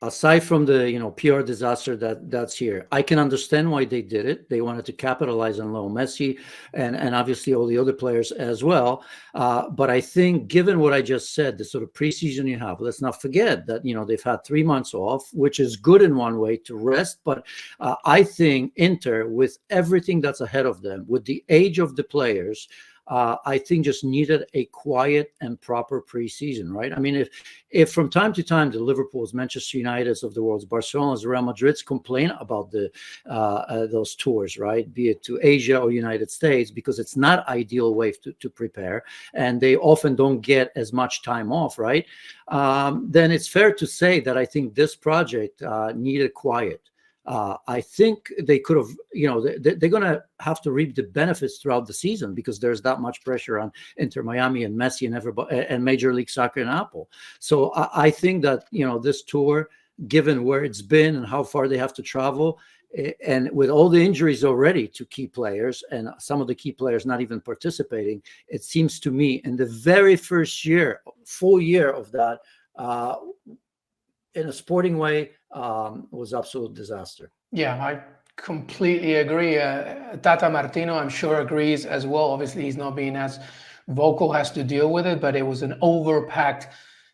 aside from the PR disaster that's here, I can understand why they did it. They wanted to capitalize on Lionel Messi and obviously all the other players as well. But I think, given what I just said, the sort of preseason you have, let's not forget that they've had 3 months off, which is good in one way to rest. But I think Inter, with everything that's ahead of them, with the age of the players, I think just needed a quiet and proper preseason, right? I mean, if from time to time the Liverpools, Manchester Uniteds of the world, Barcelona's, Real Madrid's complain about those tours, right, be it to Asia or United States, because it's not ideal way to prepare, and they often don't get as much time off, right? Then it's fair to say that I think this project needed quiet. I think they could have, they're going to have to reap the benefits throughout the season, because there's that much pressure on Inter Miami and Messi and everybody and Major League Soccer and Apple. So I think that, this tour, given where it's been and how far they have to travel, and with all the injuries already to key players, and some of the key players not even participating, it seems to me in the very first full year of that, in a sporting way, was absolute disaster. Yeah, I completely agree. Tata Martino, I'm sure, agrees as well. Obviously, he's not being as vocal, has to deal with it, but it was an overpacked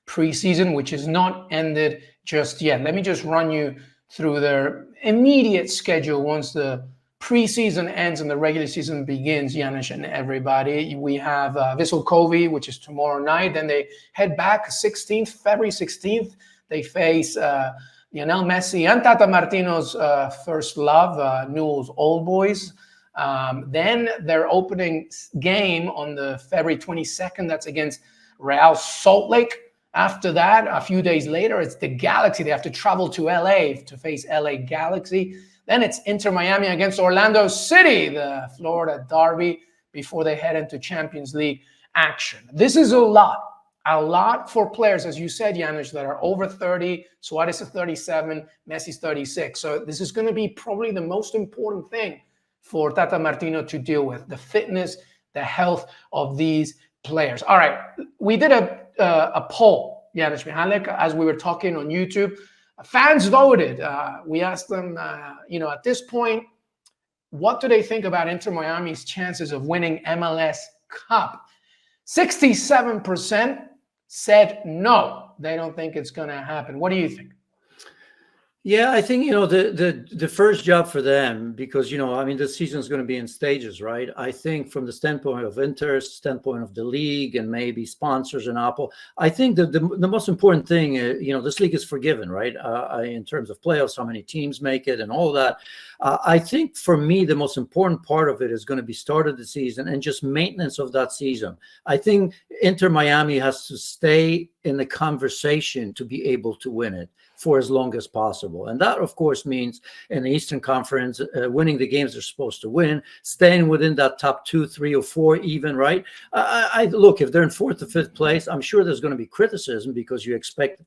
preseason, which is not ended just yet. Let me just run you through their immediate schedule once the preseason ends and the regular season begins, Janusz and everybody. We have Vissel Kobe, which is tomorrow night. Then they head back February 16th. They face Lionel Messi and Tata Martino's first love, Newell's Old Boys. Then their opening game on the February 22nd, that's against Real Salt Lake. After that, a few days later, it's the Galaxy. They have to travel to LA to face LA Galaxy. Then it's Inter Miami against Orlando City, the Florida Derby, before they head into Champions League action. This is a lot for players, as you said, Janusz, that are over 30. Suarez is 37, Messi's 36. So this is going to be probably the most important thing for Tata Martino to deal with, the fitness, the health of these players. All right, we did a poll, Janusz Michallik, as we were talking on YouTube. Fans voted. We asked them, at this point, what do they think about Inter Miami's chances of winning MLS Cup? 67% said no, they don't think it's going to happen. What do you think? Yeah, I think, the first job for them, because, the season is going to be in stages, right? I think from the standpoint of Inter's, standpoint of the league and maybe sponsors and Apple, I think that the most important thing, this league is forgiven, right? In terms of playoffs, how many teams make it and all that. I think for me, the most important part of it is going to be start of the season and just maintenance of that season. I think Inter Miami has to stay in the conversation to be able to win it for as long as possible. And that, of course, means in the Eastern Conference, winning the games they're supposed to win, staying within that top 2, 3, or 4 even, right? I look, if they're in 4th or 5th place, I'm sure there's going to be criticism, because you expect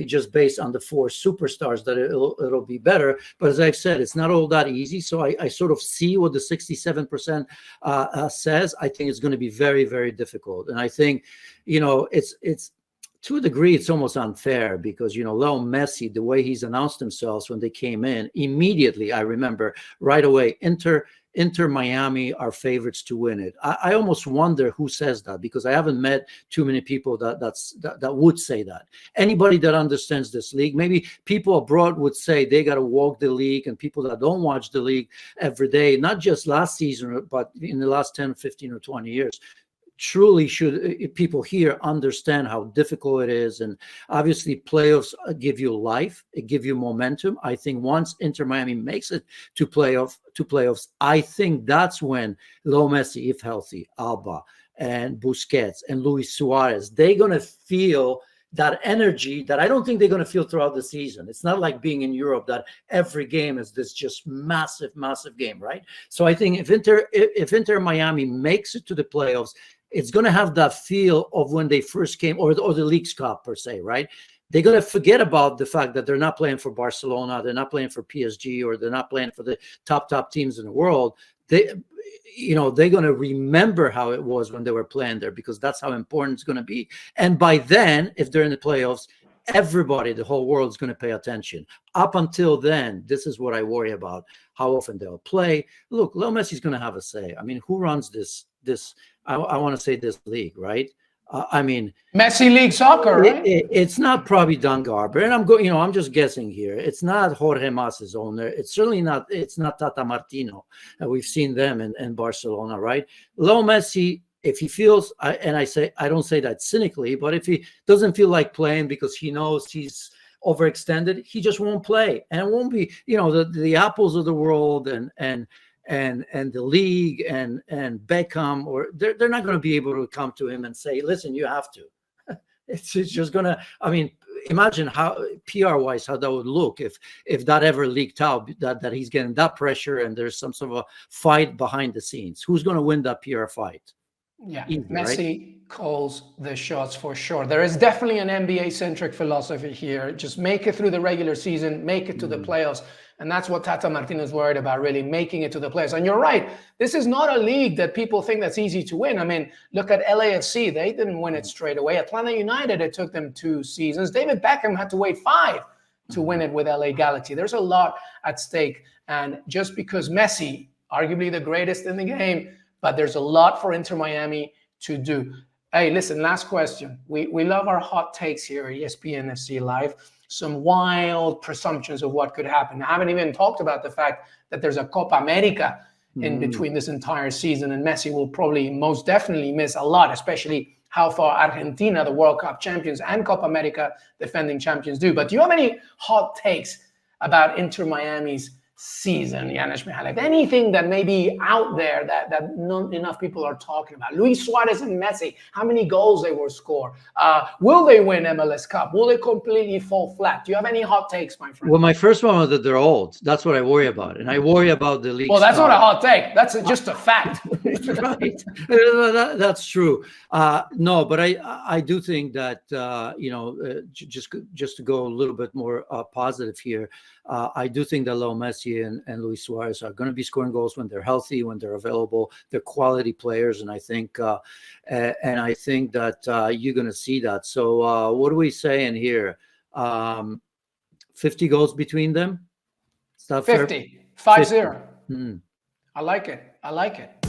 just based on the 4 superstars that it'll be better. But as I've said, it's not all that easy. So I sort of see what the 67% says. I think it's going to be very, very difficult. And I think, it's to a degree, it's almost unfair, because, Lionel Messi, the way he's announced themselves when they came in, immediately, I remember right away, Inter Miami are favorites to win it. I almost wonder who says that, because I haven't met too many people that would say that. Anybody that understands this league, maybe people abroad would say they got to walk the league, and people that don't watch the league every day, not just last season, but in the last 10, 15, or 20 years, truly should people here understand how difficult it is. And obviously playoffs give you life, it give you momentum. I think once Inter Miami makes it to playoffs, I think that's when Lionel Messi, if healthy, Alba and Busquets and Luis Suarez, they're going to feel that energy that I don't think they're going to feel throughout the season. It's not like being in Europe that every game is this just massive game, right? So I think if Inter Miami makes it to the playoffs, it's going to have that feel of when they first came, or the Leagues Cup per se, right? They're going to forget about the fact that they're not playing for Barcelona, they're not playing for PSG, or they're not playing for the top teams in the world. They're going to remember how it was when they were playing there, because that's how important it's going to be. And by then, if they're in the playoffs, everybody, the whole world's going to pay attention. Up until then, this is what I worry about: how often they'll play. Look, Lionel Messi's going to have a say. I mean, who runs this? I want to say this league, right? I mean, Messi League Soccer, right? It's not probably Don Garber, and I'm going. I'm just guessing here. It's not Jorge Mas's owner. It's certainly not. It's not Tata Martino. We've seen them in Barcelona, right? Lionel Messi, if he feels, and I don't say that cynically, but if he doesn't feel like playing because he knows he's overextended, he just won't play, and it won't be, the Apples of the world and the league and Beckham, or they're not going to be able to come to him and say, listen, you have to. It's just going to, I mean, imagine how PR wise, how that would look if that ever leaked out, that he's getting that pressure and there's some sort of a fight behind the scenes. Who's going to win that PR fight? Yeah, Easy, Messi right? calls the shots for sure. There is definitely an NBA-centric philosophy here. Just make it through the regular season, make it to the playoffs. And that's what Tata Martino is worried about, really making it to the playoffs. And you're right, this is not a league that people think that's easy to win. I mean, look at LAFC. They didn't win it straight away. Atlanta United, it took them 2 seasons. David Beckham had to wait 5 to win it with LA Galaxy. There's a lot at stake. And just because Messi, arguably the greatest in the game, but there's a lot for Inter Miami to do. Hey, listen, last question. We love our hot takes here at ESPN FC Live. Some wild presumptions of what could happen. I haven't even talked about the fact that there's a Copa America in between this entire season, and Messi will probably most definitely miss a lot, especially how far Argentina, the World Cup champions, and Copa America defending champions do. But do you have any hot takes about Inter Miami's season, Janusz Michallik? Anything that may be out there that not enough people are talking about? Luis Suarez and Messi, how many goals they will score? Will they win MLS Cup? Will they completely fall flat? Do you have any hot takes, my friend? Well, my first one was that they're old. That's what I worry about. And I worry about the league. Well, that's not a hot take. That's just a fact. Right. That's true. No, but I do think that, just to go a little bit more positive here, I do think that Lionel Messi and Luis Suarez are going to be scoring goals when they're healthy, when they're available. They're quality players, and I think that you're going to see that. So what are we saying here? 50 goals between them? Is that 50. fair? 5-0. I like it.